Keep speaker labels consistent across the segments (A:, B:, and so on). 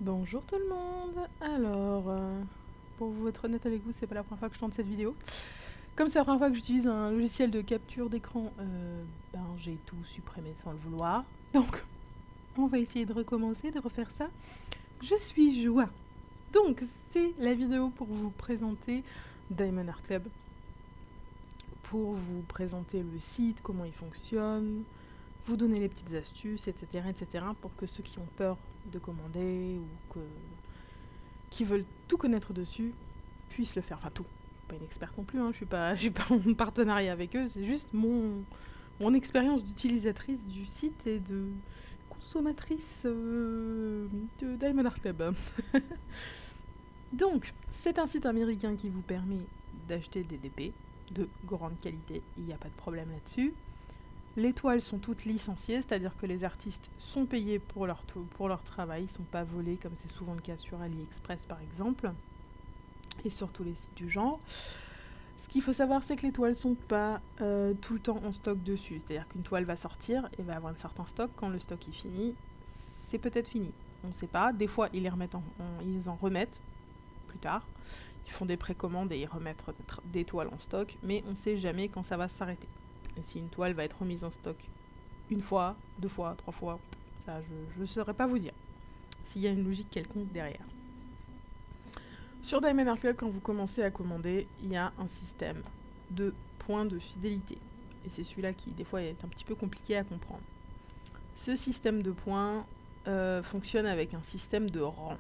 A: Bonjour tout le monde. Alors, pour vous être honnête avec vous, c'est pas la première fois que je tourne cette vidéo. Comme c'est la première fois que j'utilise un logiciel de capture d'écran, j'ai tout supprimé sans le vouloir. Donc, on va essayer de recommencer, de refaire ça. Je suis Joie. Donc, c'est la vidéo pour vous présenter Diamond Art Club, pour vous présenter le site, comment il fonctionne, vous donner les petites astuces, etc., pour que ceux qui ont peur de commander ou qui veulent tout connaître dessus puissent le faire. Enfin tout. Je suis pas une experte non plus, hein. Je suis pas en partenariat avec eux. C'est juste mon expérience d'utilisatrice du site et de consommatrice de Diamond Art Club. Donc, c'est un site américain qui vous permet d'acheter des DP de grande qualité. Il n'y a pas de problème là-dessus. Les toiles sont toutes licenciées, c'est-à-dire que les artistes sont payés pour leur travail, ils ne sont pas volés comme c'est souvent le cas sur AliExpress par exemple, et sur tous les sites du genre. Ce qu'il faut savoir, c'est que les toiles ne sont pas tout le temps en stock dessus, c'est-à-dire qu'une toile va sortir et va avoir un certain stock, quand le stock est fini, c'est peut-être fini, on ne sait pas. Des fois ils en remettent plus tard, ils font des précommandes et ils remettent des toiles en stock, mais on ne sait jamais quand ça va s'arrêter. Et si une toile va être remise en stock une fois, deux fois, trois fois, ça je ne saurais pas vous dire. S'il y a une logique quelconque derrière. Sur Diamond Art Club, quand vous commencez à commander, il y a un système de points de fidélité. Et c'est celui-là qui, des fois, est un petit peu compliqué à comprendre. Ce système de points fonctionne avec un système de rang.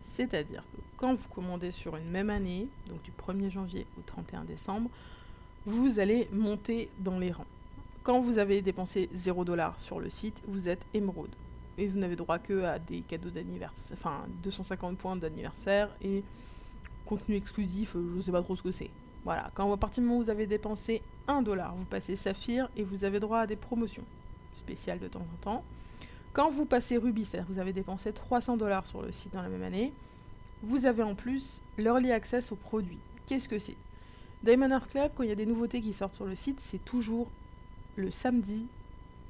A: C'est-à-dire que quand vous commandez sur une même année, donc du 1er janvier au 31 décembre, vous allez monter dans les rangs. Quand vous avez dépensé 0$ sur le site, vous êtes émeraude. Et vous n'avez droit que à des cadeaux d'anniversaire, enfin 250 points d'anniversaire et contenu exclusif, je ne sais pas trop ce que c'est. Voilà, quand à partir du moment où vous avez dépensé 1$, vous passez saphir et vous avez droit à des promotions spéciales de temps en temps. Quand vous passez rubis, c'est-à-dire que vous avez dépensé 300$ sur le site dans la même année, vous avez en plus l'early access aux produits. Qu'est-ce que c'est ? Diamond Art Club, quand il y a des nouveautés qui sortent sur le site, c'est toujours le samedi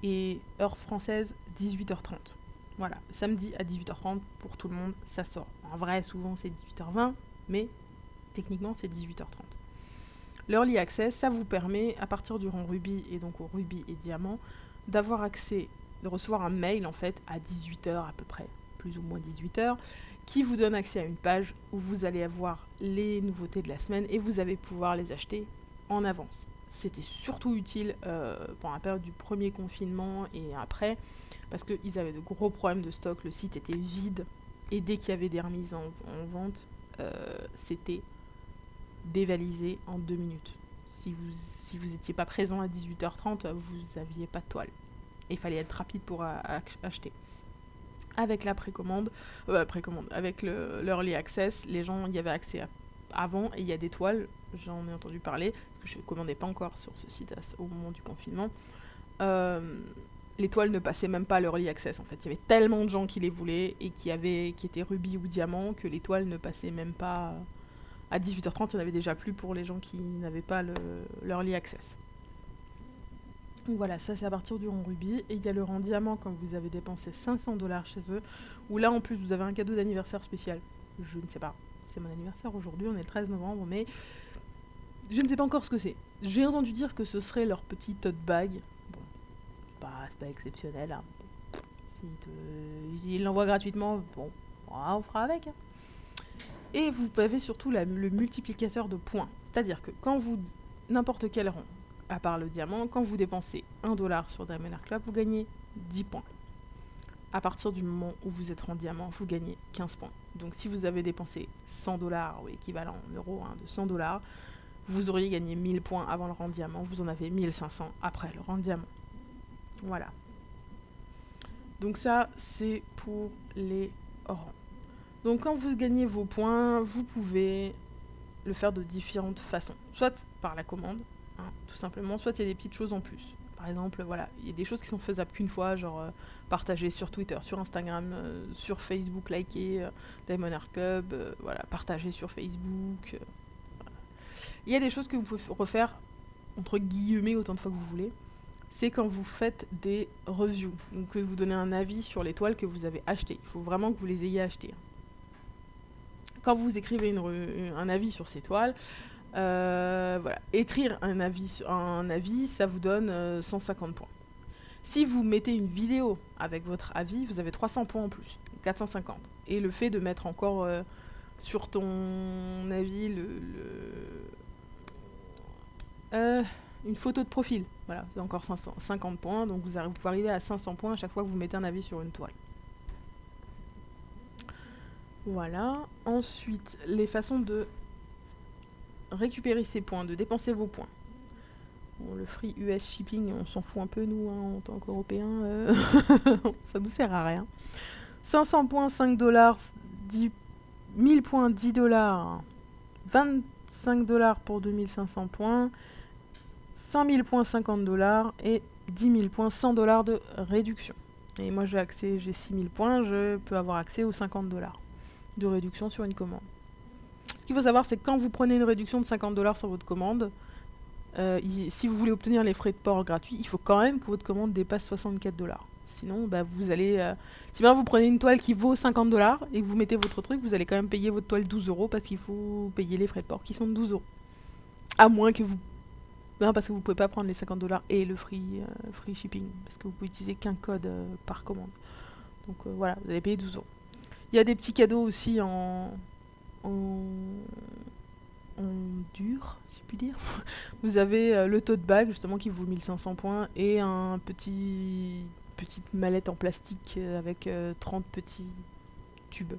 A: et heure française 18h30. Voilà, samedi à 18h30 pour tout le monde, ça sort. En vrai, souvent c'est 18h20, mais techniquement c'est 18h30. L'early access, ça vous permet, à partir du rang rubis et donc au rubis et diamant, d'avoir accès, de recevoir un mail en fait à 18h à peu près, plus ou moins 18h, qui vous donne accès à une page où vous allez avoir les nouveautés de la semaine et vous allez pouvoir les acheter en avance. C'était surtout utile pendant la période du premier confinement et après, parce qu'ils avaient de gros problèmes de stock, le site était vide et dès qu'il y avait des remises en vente, c'était dévalisé en 2 minutes. Si vous n'étiez pas présent à 18h30, vous n'aviez pas de toile. Et il fallait être rapide pour acheter. Avec la précommande, avec l'early access, les gens y avaient accès avant et il y a des toiles, j'en ai entendu parler, parce que je ne commandais pas encore sur ce site au moment du confinement. Les toiles ne passaient même pas à l'early access en fait. Il y avait tellement de gens qui les voulaient et qui étaient rubis ou diamants que les toiles ne passaient même pas à 18h30. Il n'y en avait déjà plus pour les gens qui n'avaient pas l'early access. Donc voilà, ça c'est à partir du rang rubis. Et il y a le rang diamant quand vous avez dépensé 500$ chez eux, où là en plus vous avez un cadeau d'anniversaire spécial. Je ne sais pas, c'est mon anniversaire aujourd'hui, on est le 13 novembre, mais je ne sais pas encore ce que c'est. J'ai entendu dire que ce serait leur petit tote bag. Bon, c'est pas exceptionnel, hein. S'ils l'envoient gratuitement, bon, on fera avec. Hein. Et vous avez surtout le multiplicateur de points. C'est-à-dire que quand vous, n'importe quel rang, à part le diamant, quand vous dépensez 1$ sur Diamond Art Club, vous gagnez 10 points. À partir du moment où vous êtes en diamant, vous gagnez 15 points. Donc si vous avez dépensé 100$ ou équivalent en euros de 100$, vous auriez gagné 1000 points avant le rang diamant, vous en avez 1500 après le rang diamant. Voilà. Donc ça, c'est pour les rangs. Donc quand vous gagnez vos points, vous pouvez le faire de différentes façons. Soit par la commande, tout simplement, soit il y a des petites choses en plus. Par exemple, voilà, il y a des choses qui sont faisables qu'une fois, genre partager sur Twitter, sur Instagram, sur Facebook, liker Diamond Art Club, voilà, partager sur Facebook. Voilà. Il y a des choses que vous pouvez refaire, entre guillemets, autant de fois que vous voulez. c'est quand vous faites des reviews, donc que vous donnez un avis sur les toiles que vous avez achetées. Il faut vraiment que vous les ayez achetées. Quand vous écrivez un avis sur ces toiles, voilà, écrire un avis, ça vous donne 150 points. Si vous mettez une vidéo avec votre avis, vous avez 300 points en plus, 450. Et le fait de mettre encore sur ton avis une photo de profil, voilà, c'est encore 50 points, donc vous pouvez arriver à 500 points à chaque fois que vous mettez un avis sur une toile. Voilà. Ensuite, les façons de récupérer ces points, de dépenser vos points. Bon, le free US shipping, on s'en fout un peu, nous, hein, en tant qu'Européens. Ça nous sert à rien. 500 points, 5 $, 1000 points, 10 $, 25 $ pour 2500 points, 5000 points, 50 $, et 10 000 points, 100 $ de réduction. Et moi, j'ai 6000 points, je peux avoir accès aux 50 $ de réduction sur une commande. Ce qu'il faut savoir, c'est que quand vous prenez une réduction de 50 $ sur votre commande, si vous voulez obtenir les frais de port gratuits, il faut quand même que votre commande dépasse 64 $. Sinon, bah, vous allez... si bien vous prenez une toile qui vaut 50 $ et que vous mettez votre truc, vous allez quand même payer votre toile 12 € parce qu'il faut payer les frais de port qui sont de 12 €. À moins que vous... Non, parce que vous ne pouvez pas prendre les 50 $ et le free shipping, parce que vous pouvez utiliser qu'un code par commande. Donc voilà, vous allez payer 12 €. Il y a des petits cadeaux aussi en dur, si je puis dire. Vous avez le tote bag, justement, qui vaut 1500 points, et un petite mallette en plastique avec 30 petits tubes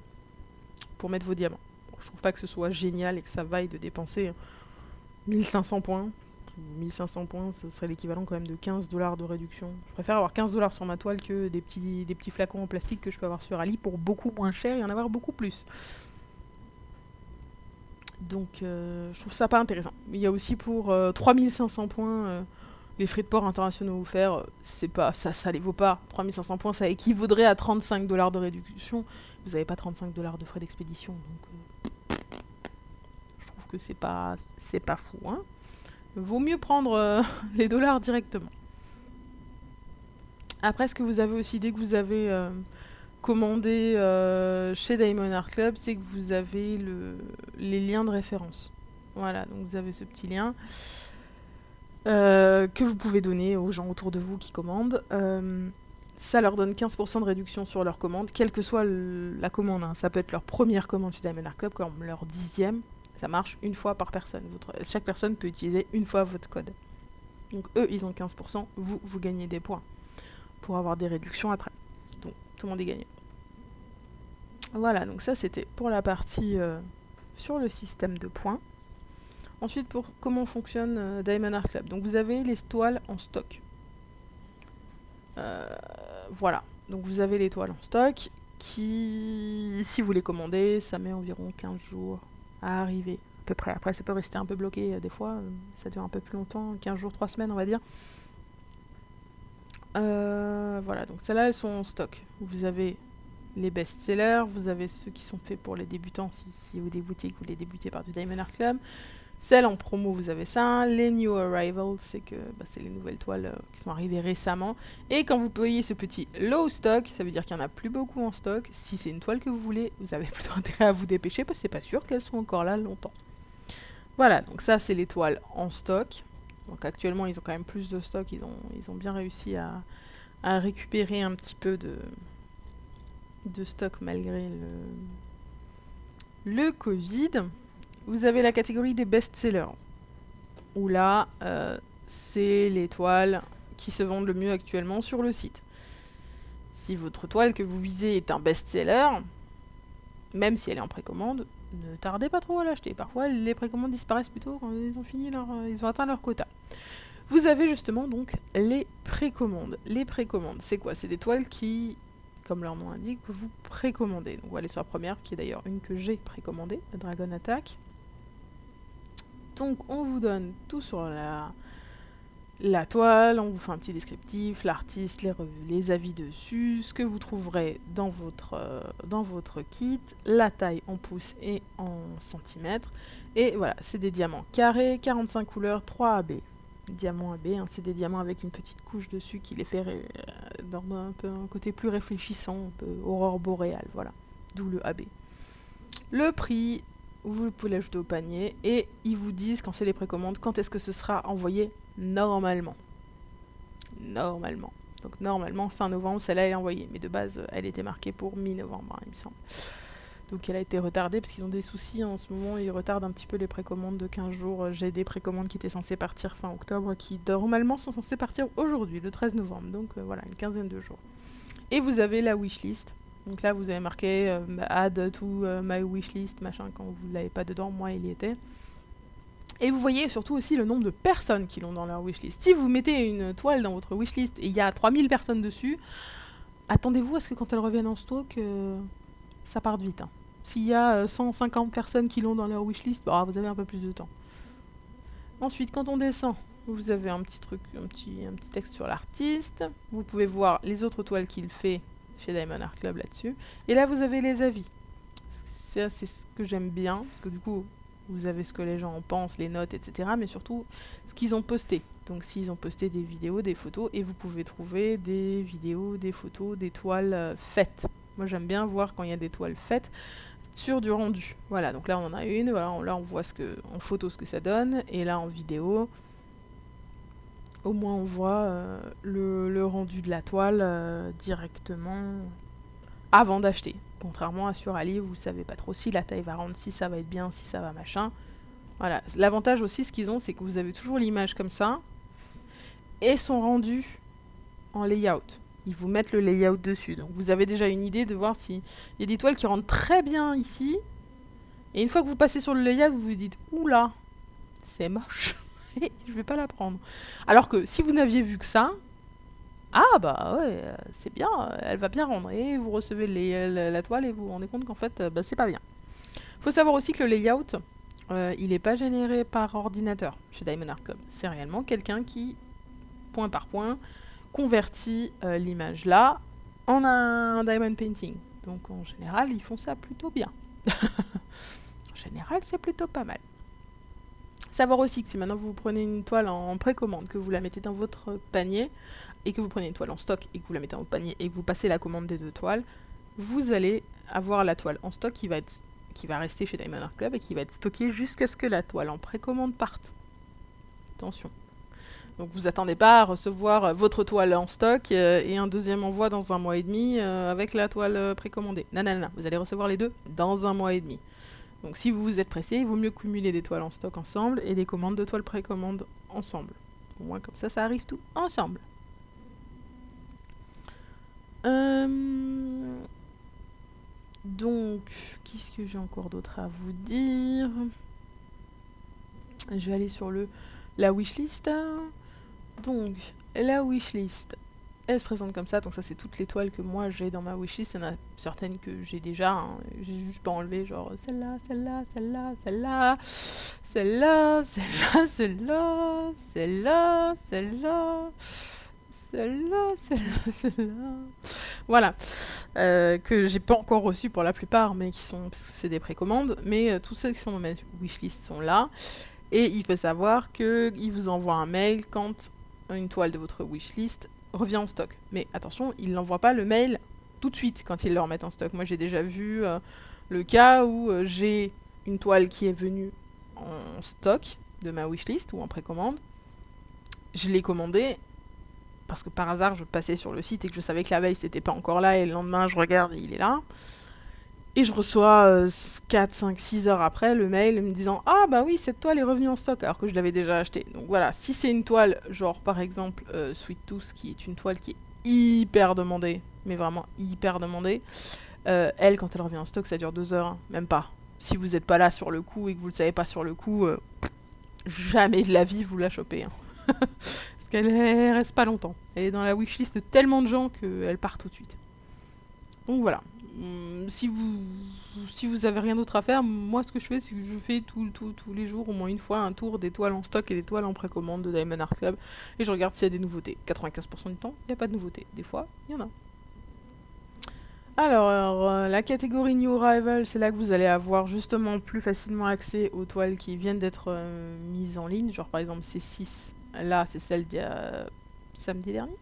A: pour mettre vos diamants. Bon, je trouve pas que ce soit génial et que ça vaille de dépenser 1500 points. 1500 points, ce serait l'équivalent quand même de 15 $ de réduction. Je préfère avoir 15 $ sur ma toile que des petits flacons en plastique que je peux avoir sur Ali pour beaucoup moins cher et en avoir beaucoup plus. Donc je trouve ça pas intéressant. Il y a aussi pour 3500 points les frais de port internationaux offerts, c'est pas ça les vaut pas. 3500 points, ça équivaudrait à 35 $ de réduction. Vous n'avez pas 35 $ de frais d'expédition, donc je trouve que c'est pas fou, hein. Vaut mieux prendre les dollars directement. Après, ce que vous avez aussi, dès que vous avez commandé chez Diamond Art Club, c'est que vous avez les liens de référence. Voilà, donc vous avez ce petit lien que vous pouvez donner aux gens autour de vous qui commandent. Ça leur donne 15% de réduction sur leur commande, quelle que soit la commande, hein. Ça peut être leur première commande chez Diamond Art Club, comme leur 10e. Ça marche une fois par personne. Chaque personne peut utiliser une fois votre code. Donc eux, ils ont 15%, vous gagnez des points pour avoir des réductions après. Donc tout le monde est gagnant. Voilà, donc ça c'était pour la partie sur le système de points. Ensuite, pour comment fonctionne Diamond Art Club. Donc vous avez les toiles en stock. Voilà, donc vous avez les toiles en stock qui, si vous les commandez, ça met environ 15 jours à arriver, à peu près. Après, ça peut rester un peu bloqué des fois, ça dure un peu plus longtemps, 15 jours, 3 semaines, on va dire. Voilà, donc celles-là, elles sont en stock. Vous avez les best-sellers, vous avez ceux qui sont faits pour les débutants, si vous débutez, que vous voulez débuter par du Diamond Art Club. Celles en promo, vous avez ça. Les New Arrivals, c'est que c'est les nouvelles toiles qui sont arrivées récemment. Et quand vous voyez ce petit low stock, ça veut dire qu'il n'y en a plus beaucoup en stock. Si c'est une toile que vous voulez, vous avez plutôt intérêt à vous dépêcher parce que c'est pas sûr qu'elles sont encore là longtemps. Voilà, donc ça c'est les toiles en stock. Donc actuellement ils ont quand même plus de stock, ils ont bien réussi à récupérer un petit peu de stock malgré le Covid. Vous avez la catégorie des best-sellers, où là, c'est les toiles qui se vendent le mieux actuellement sur le site. Si votre toile que vous visez est un best-seller, même si elle est en précommande, ne tardez pas trop à l'acheter. Parfois, les précommandes disparaissent plutôt quand ils ont atteint leur quota. Vous avez justement donc les précommandes. Les précommandes, c'est quoi? C'est des toiles qui, comme leur nom l'indique, que vous précommandez. Donc on va aller sur la première, qui est d'ailleurs une que j'ai précommandée, la Dragon Attack. Donc on vous donne tout sur la toile, on vous fait un petit descriptif, l'artiste, les avis dessus, ce que vous trouverez dans votre kit, la taille en pouces et en centimètres. Et voilà, c'est des diamants carrés, 45 couleurs, 3 AB. diamants AB, hein, c'est des diamants avec une petite couche dessus qui les fait dans un peu un côté plus réfléchissant, un peu aurore boréale, voilà, d'où le AB. Le prix, vous pouvez l'ajouter au panier et ils vous disent quand c'est les précommandes, quand est-ce que ce sera envoyé normalement. Normalement. Donc normalement fin novembre, celle-là est envoyée, mais de base elle était marquée pour mi-novembre, hein, il me semble. Donc elle a été retardée parce qu'ils ont des soucis en ce moment, ils retardent un petit peu les précommandes de 15 jours. J'ai des précommandes qui étaient censées partir fin octobre, qui normalement sont censées partir aujourd'hui, le 13 novembre, donc voilà, une quinzaine de jours. Et vous avez la wishlist. Donc là vous avez marqué add to my wishlist, machin, quand vous ne l'avez pas dedans, moi il y était. Et vous voyez surtout aussi le nombre de personnes qui l'ont dans leur wishlist. Si vous mettez une toile dans votre wishlist et il y a 3000 personnes dessus, attendez-vous à ce que quand elles reviennent en stock, ça parte vite. Hein. S'il y a 150 personnes qui l'ont dans leur wishlist, bah, vous avez un peu plus de temps. Ensuite, quand on descend, vous avez un petit truc, un petit texte sur l'artiste. Vous pouvez voir les autres toiles qu'il fait chez Diamond Art Club là-dessus. Et là, vous avez les avis. C'est ce que j'aime bien, parce que du coup, vous avez ce que les gens en pensent, les notes, etc. Mais surtout, ce qu'ils ont posté. Donc s'ils ont posté des vidéos, des photos, et vous pouvez trouver des vidéos, des photos, des toiles faites. Moi, j'aime bien voir quand il y a des toiles faites sur du rendu. Voilà, donc là, on en a une. Voilà, là, on voit en photo ce que ça donne. Et là, en vidéo, au moins, on voit le rendu de la toile directement avant d'acheter. Contrairement à sur Ali, vous savez pas trop si la taille va rendre, si ça va être bien, si ça va machin. Voilà. L'avantage aussi, ce qu'ils ont, c'est que vous avez toujours l'image comme ça et son rendu en layout. Ils vous mettent le layout dessus. Donc vous avez déjà une idée de voir s'il y a des toiles qui rentrent très bien ici. Et une fois que vous passez sur le layout, vous vous dites « Oula, c'est moche, je vais pas la prendre. » Alors que si vous n'aviez vu que ça, ah bah ouais, c'est bien, elle va bien rendre. Et vous recevez la toile et vous vous rendez compte qu'en fait, bah, c'est pas bien. Faut savoir aussi que le layout, il n'est pas généré par ordinateur chez Diamond Art Club. C'est réellement quelqu'un qui, point par point, convertit l'image là en un diamond painting. Donc en général, ils font ça plutôt bien. En général, c'est plutôt pas mal. Savoir aussi que si maintenant vous prenez une toile en précommande, que vous la mettez dans votre panier, et que vous prenez une toile en stock, et que vous la mettez dans votre panier, et que vous passez la commande des deux toiles, vous allez avoir la toile en stock qui va rester chez Diamond Art Club, et qui va être stockée jusqu'à ce que la toile en précommande parte. Attention. Donc vous attendez pas à recevoir votre toile en stock et un deuxième envoi dans 1 mois et demi avec la toile précommandée. Non, non, non, vous allez recevoir les deux dans 1 mois et demi. Donc si vous êtes pressé, il vaut mieux cumuler des toiles en stock ensemble et des commandes de toiles précommandes ensemble. Au moins comme ça arrive tout ensemble. Donc, qu'est-ce que j'ai encore d'autre à vous dire? Je vais aller sur la wishlist. Donc, la wishlist, elle se présente comme ça. Donc ça, c'est toutes les toiles que moi j'ai dans ma wishlist. Il y en a certaines que j'ai déjà. Hein. J'ai juste pas enlevé, genre celle-là, celle-là, celle-là, celle-là, celle-là, celle-là, celle-là, celle-là, celle-là, celle-là, celle-là, celle-là. Voilà. Que j'ai pas encore reçu pour la plupart, mais qui sont, parce que c'est des précommandes. Mais tous ceux qui sont dans ma wishlist sont là. Et il faut savoir qu'ils vous envoient un mail quand une toile de votre wishlist revient en stock. Mais attention, ils n'envoient pas le mail tout de suite quand ils le remettent en stock. Moi, j'ai déjà vu le cas où j'ai une toile qui est venue en stock de ma wishlist ou en précommande. Je l'ai commandée parce que par hasard, je passais sur le site et que je savais que la veille, c'était pas encore là. Et le lendemain, je regarde et il est là. Et je reçois 4, 5, 6 heures après le mail me disant « Ah bah oui, cette toile est revenue en stock » alors que je l'avais déjà achetée. Donc voilà, si c'est une toile, genre par exemple Sweet Tooth, qui est une toile qui est hyper demandée, mais vraiment hyper demandée, elle, quand elle revient en stock, ça dure 2 heures, hein, même pas. Si vous n'êtes pas là sur le coup et que vous le savez pas sur le coup, jamais de la vie vous la chopez. Hein. Parce qu'elle reste pas longtemps. Elle est dans la wishlist de tellement de gens qu'elle part tout de suite. Donc voilà. Si vous avez rien d'autre à faire, moi ce que je fais, c'est que je fais tous les jours, au moins une fois, un tour des toiles en stock et des toiles en précommande de Diamond Art Club. Et je regarde s'il y a des nouveautés. 95% du temps, il n'y a pas de nouveautés. Des fois, il y en a. Alors, la catégorie New Arrival, c'est là que vous allez avoir justement plus facilement accès aux toiles qui viennent d'être mises en ligne. Genre par exemple ces 6 Là, c'est celle d'il y a samedi dernier.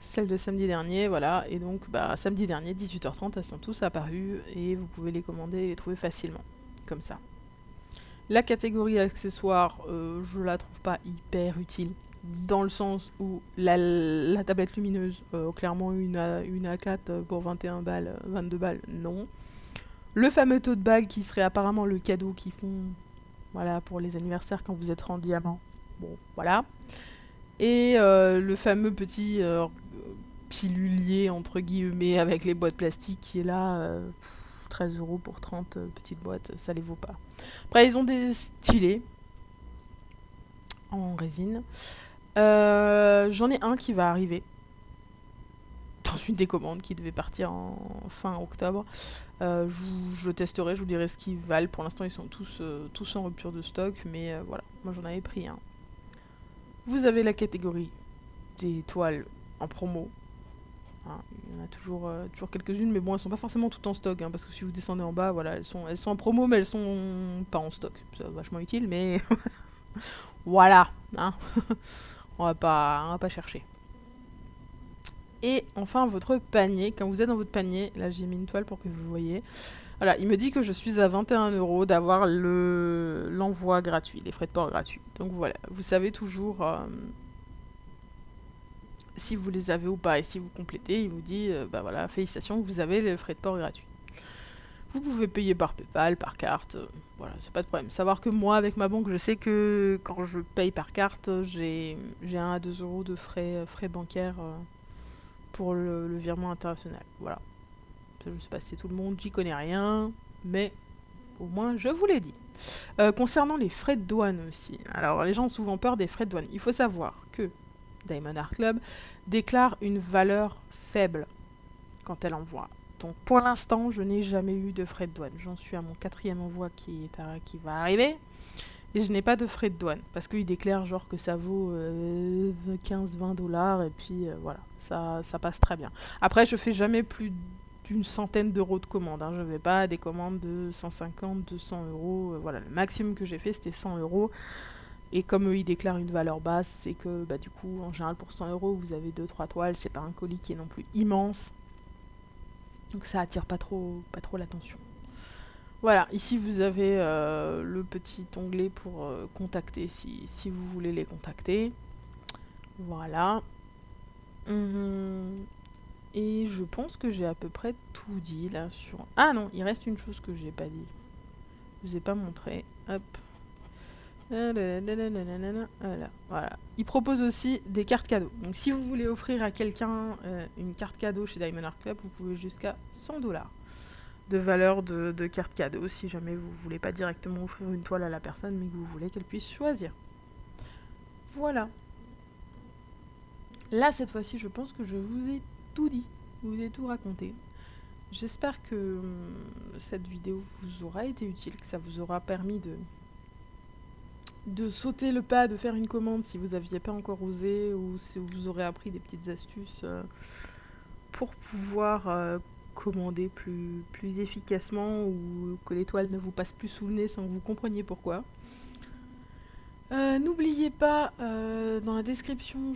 A: Celle de samedi dernier, voilà. Et donc, samedi dernier, 18h30, elles sont tous apparues et vous pouvez les commander et les trouver facilement. Comme ça. La catégorie accessoires, je la trouve pas hyper utile. Dans le sens où la tablette lumineuse, clairement une A4 pour 21 balles, 22 balles, non. Le fameux tote bag qui serait apparemment le cadeau qu'ils font, voilà, pour les anniversaires quand vous êtes en diamant. Bon, voilà. Et le fameux petit pilulier, entre guillemets, avec les boîtes plastiques qui est là, 13 € pour 30 petites boîtes, ça les vaut pas. Après, ils ont des stylés en résine. J'en ai un qui va arriver dans une des commandes qui devait partir en fin octobre. Je le testerai, je vous dirai ce qu'ils valent. Pour l'instant, ils sont tous en rupture de stock, mais voilà, moi j'en avais pris un. Vous avez la catégorie des toiles en promo. Hein, il y en a toujours quelques-unes, mais bon, elles sont pas forcément toutes en stock, hein, parce que si vous descendez en bas, voilà, elles sont en promo, mais elles sont pas en stock. C'est vachement utile, mais voilà, hein. On va pas chercher. Et enfin, votre panier. Quand vous êtes dans votre panier, là j'ai mis une toile pour que vous voyez. Voilà, il me dit que je suis à 21 € d'avoir l'envoi gratuit, les frais de port gratuits. Donc voilà, vous savez toujours si vous les avez ou pas. Et si vous complétez, il vous dit, voilà, félicitations, vous avez les frais de port gratuits. Vous pouvez payer par PayPal, par carte, voilà, c'est pas de problème. Savoir que moi, avec ma banque, je sais que quand je paye par carte, j'ai 1 à 2 € de frais bancaires pour le virement international. Voilà. Je sais pas si c'est tout le monde, j'y connais rien, mais au moins je vous l'ai dit. Concernant les frais de douane aussi, alors les gens ont souvent peur des frais de douane. Il faut savoir que Diamond Art Club déclare une valeur faible quand elle envoie. Donc pour l'instant, je n'ai jamais eu de frais de douane. J'en suis à mon 4e envoi qui va arriver. Et je n'ai pas de frais de douane. Parce qu'ils déclarent genre que ça vaut 15-20 $. Et puis voilà, ça passe très bien. Après, je fais jamais plus d'une centaine d'euros de commandes. Hein. Je ne vais pas à des commandes de 150, 200 €. Voilà, le maximum que j'ai fait, c'était 100 €. Et comme eux, ils déclarent une valeur basse, c'est que du coup, en général, pour 100 €, vous avez 2-3 toiles. C'est pas un colis qui est non plus immense. Donc ça attire pas trop l'attention. Voilà, ici vous avez le petit onglet pour contacter si vous voulez les contacter. Voilà. Et je pense que j'ai à peu près tout dit là sur... Ah non, il reste une chose que j'ai pas dit. Je vous ai pas montré. Hop. Voilà. Il propose aussi des cartes cadeaux. Donc si vous voulez offrir à quelqu'un une carte cadeau chez Diamond Art Club, vous pouvez jusqu'à 100 $ de valeur de carte cadeau si jamais vous voulez pas directement offrir une toile à la personne mais que vous voulez qu'elle puisse choisir. Voilà. Là cette fois-ci je pense que je vous ai tout dit, je vous ai tout raconté. J'espère que cette vidéo vous aura été utile, que ça vous aura permis de sauter le pas, de faire une commande si vous n'aviez pas encore osé ou si vous aurez appris des petites astuces pour pouvoir commander plus efficacement ou que les toiles ne vous passent plus sous le nez sans que vous compreniez pourquoi. N'oubliez pas, dans la description,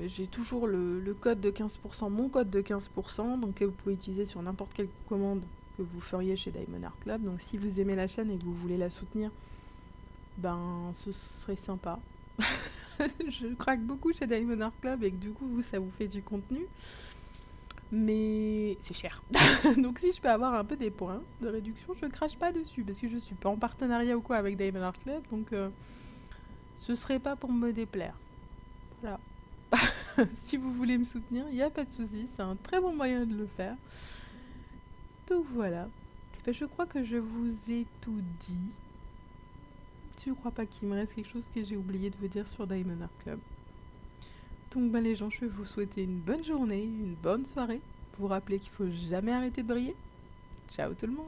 A: j'ai toujours le code de 15%, mon code de 15%, donc que vous pouvez utiliser sur n'importe quelle commande que vous feriez chez Diamond Art Club. Donc si vous aimez la chaîne et que vous voulez la soutenir, ce serait sympa. Je craque beaucoup chez Diamond Art Club et que du coup, ça vous fait du contenu. Mais c'est cher. Donc si je peux avoir un peu des points de réduction, je crache pas dessus parce que je suis pas en partenariat ou quoi avec Diamond Art Club, donc ce serait pas pour me déplaire. Voilà. Si vous voulez me soutenir, il n'y a pas de souci, c'est un très bon moyen de le faire. Donc voilà. Je crois que je vous ai tout dit. Je crois pas qu'il me reste quelque chose que j'ai oublié de vous dire sur Diamond Art Club. Donc les gens, je vais vous souhaiter une bonne journée, une bonne soirée. Vous rappeler qu'il faut jamais arrêter de briller. Ciao tout le monde.